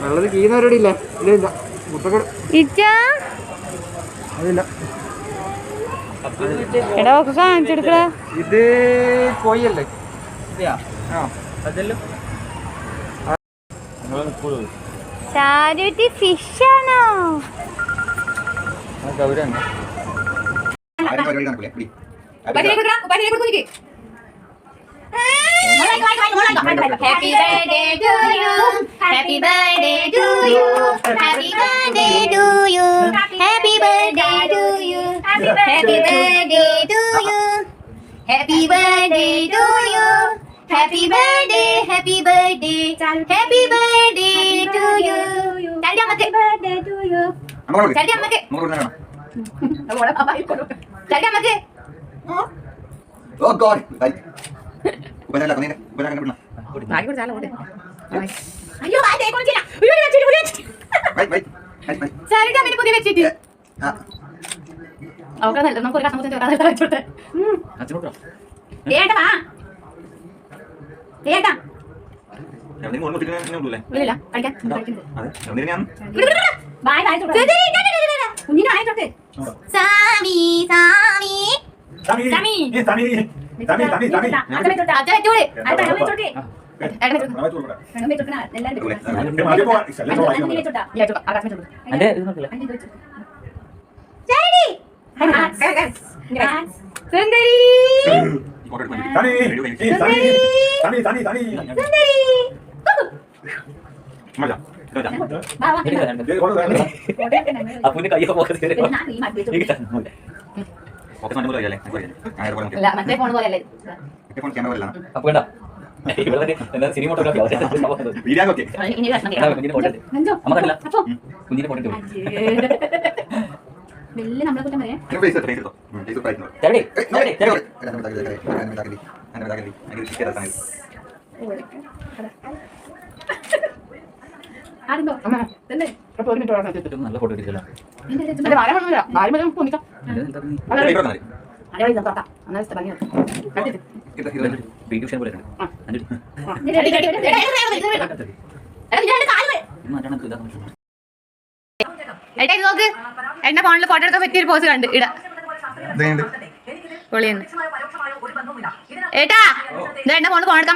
വെള്ളത്തിൽ കീന്നവരോടെ ഇല്ല ഇല്ല മുട്ടക്കട അതില്ല. ഇത് കോയല്ലേ? ചാരുട്ടി ഫിഷാണോ? Happy birthday to you. Happy birthday to you. Happy birthday to you. Happy birthday to you. Happy birthday to you. Happy birthday to you. Happy birthday. Happy birthday. Happy birthday to you. Happy birthday to you. Happy birthday. Oh God. അയ്യോ നമുക്കൊരു cinematography വെല്ലെ നമ്മളെ കുറ്റം പറയാം. നല്ല photo എടുക്കല നോക്ക് എന്റെ ഫോണിൽ photo എടുക്കാൻ പറ്റിയൊരു പോസ് കണ്ട് ഇടാ പൊളിയുണ്ട് ഏട്ടാ എന്റെ ഫോണിൽ ഫോൺ എടുക്കാൻ